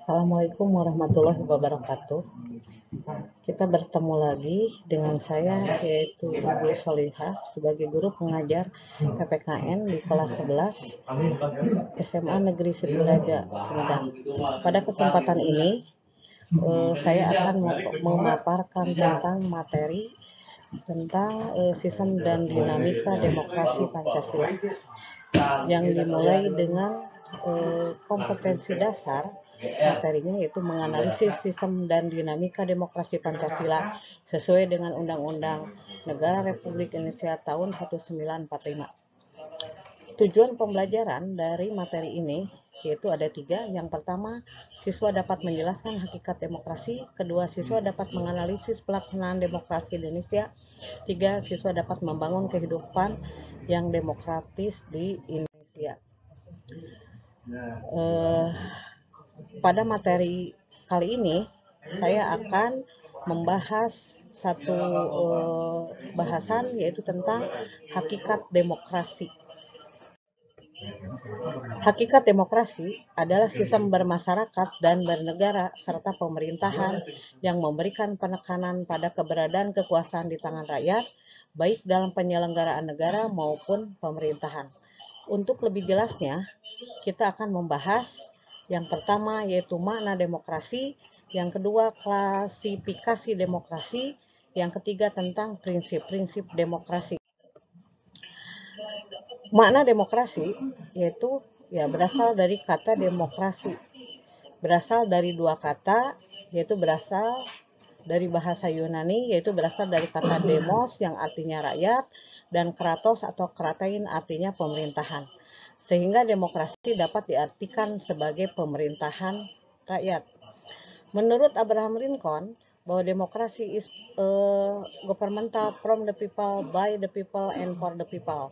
Assalamualaikum warahmatullahi wabarakatuh. Kita bertemu lagi dengan saya, yaitu Ibu Solihah, sebagai guru pengajar PPKN di kelas 11 SMA Negeri Situraja, Sumedang. Pada kesempatan ini, saya akan memaparkan tentang materi tentang sistem dan dinamika demokrasi Pancasila, yang dimulai dengan kompetensi dasar. Materinya yaitu menganalisis sistem dan dinamika demokrasi Pancasila sesuai dengan Undang-Undang Negara Republik Indonesia tahun 1945. Tujuan pembelajaran dari materi ini yaitu ada 3. Yang pertama, siswa dapat menjelaskan hakikat demokrasi. Kedua, siswa dapat menganalisis pelaksanaan demokrasi di Indonesia. 3, siswa dapat membangun kehidupan yang demokratis di Indonesia. Pada materi kali ini, saya akan membahas satu bahasan, yaitu tentang hakikat demokrasi. Hakikat demokrasi adalah sistem bermasyarakat dan bernegara serta pemerintahan yang memberikan penekanan pada keberadaan kekuasaan di tangan rakyat, baik dalam penyelenggaraan negara maupun pemerintahan. Untuk lebih jelasnya, kita akan membahas yang pertama yaitu makna demokrasi, yang kedua klasifikasi demokrasi, yang ketiga tentang prinsip-prinsip demokrasi. Makna demokrasi yaitu berasal dari kata demokrasi. Berasal dari 2 kata, yaitu berasal dari bahasa Yunani, yaitu berasal dari kata demos yang artinya rakyat, dan kratos atau kratein artinya pemerintahan. Sehingga demokrasi dapat diartikan sebagai pemerintahan rakyat. Menurut Abraham Lincoln, bahwa demokrasi is governmental from the people, by the people, and for the people.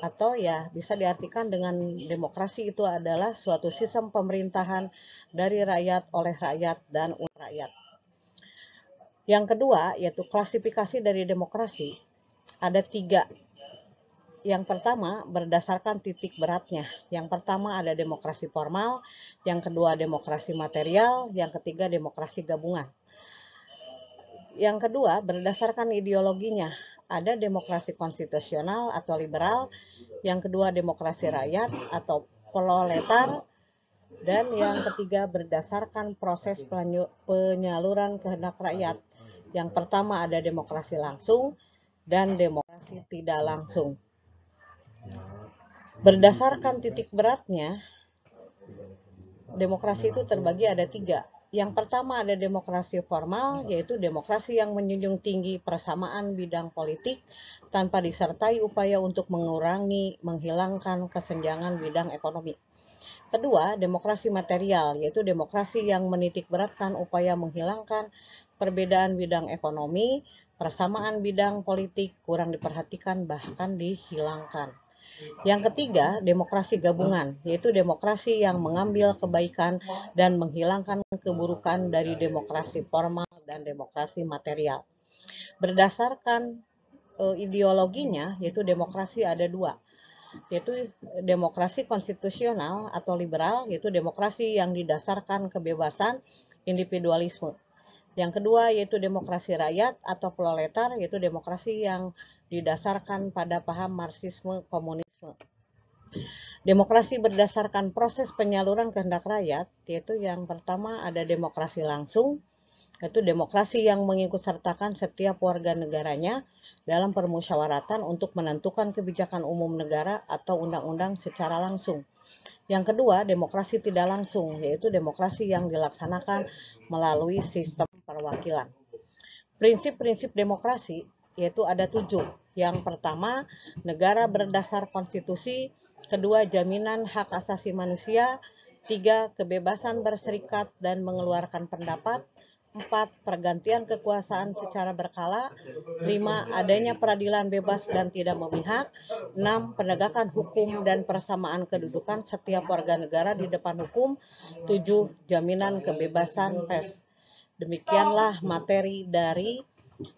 Atau bisa diartikan dengan demokrasi itu adalah suatu sistem pemerintahan dari rakyat, oleh rakyat, dan untuk rakyat. Yang kedua yaitu klasifikasi dari demokrasi. Ada 3. Yang pertama berdasarkan titik beratnya. Yang pertama ada demokrasi formal, yang kedua demokrasi material, yang ketiga demokrasi gabungan. Yang kedua berdasarkan ideologinya. Ada demokrasi konstitusional atau liberal, yang kedua demokrasi rakyat atau proletar, dan yang ketiga berdasarkan proses penyaluran kehendak rakyat. Yang pertama ada demokrasi langsung dan demokrasi tidak langsung. Berdasarkan titik beratnya, demokrasi itu terbagi ada 3. Yang pertama ada demokrasi formal, yaitu demokrasi yang menjunjung tinggi persamaan bidang politik tanpa disertai upaya untuk menghilangkan kesenjangan bidang ekonomi. Kedua, demokrasi material, yaitu demokrasi yang menitikberatkan upaya menghilangkan perbedaan bidang ekonomi, persamaan bidang politik kurang diperhatikan bahkan dihilangkan. Yang ketiga, demokrasi gabungan, yaitu demokrasi yang mengambil kebaikan dan menghilangkan keburukan dari demokrasi formal dan demokrasi material. Berdasarkan ideologinya, yaitu demokrasi ada 2, yaitu demokrasi konstitusional atau liberal, yaitu demokrasi yang didasarkan kebebasan individualisme. Yang kedua yaitu demokrasi rakyat atau proletar, yaitu demokrasi yang didasarkan pada paham Marxisme komunisme. Demokrasi berdasarkan proses penyaluran kehendak rakyat, yaitu yang pertama ada demokrasi langsung, yaitu demokrasi yang mengikutsertakan setiap warga negaranya dalam permusyawaratan untuk menentukan kebijakan umum negara atau undang-undang secara langsung. Yang kedua, demokrasi tidak langsung, yaitu demokrasi yang dilaksanakan melalui sistem perwakilan. Prinsip-prinsip demokrasi yaitu ada 7. Yang pertama, negara berdasar konstitusi. Kedua, jaminan hak asasi manusia. 3, kebebasan berserikat dan mengeluarkan pendapat. 4, pergantian kekuasaan secara berkala. 5, adanya peradilan bebas dan tidak memihak. 6, penegakan hukum dan persamaan kedudukan setiap warga negara di depan hukum. 7, jaminan kebebasan pers. Demikianlah materi dari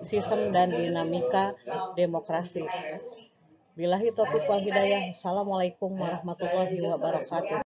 sistem dan dinamika demokrasi. Billahi taufiq wal hidayah. Assalamualaikum warahmatullahi wabarakatuh.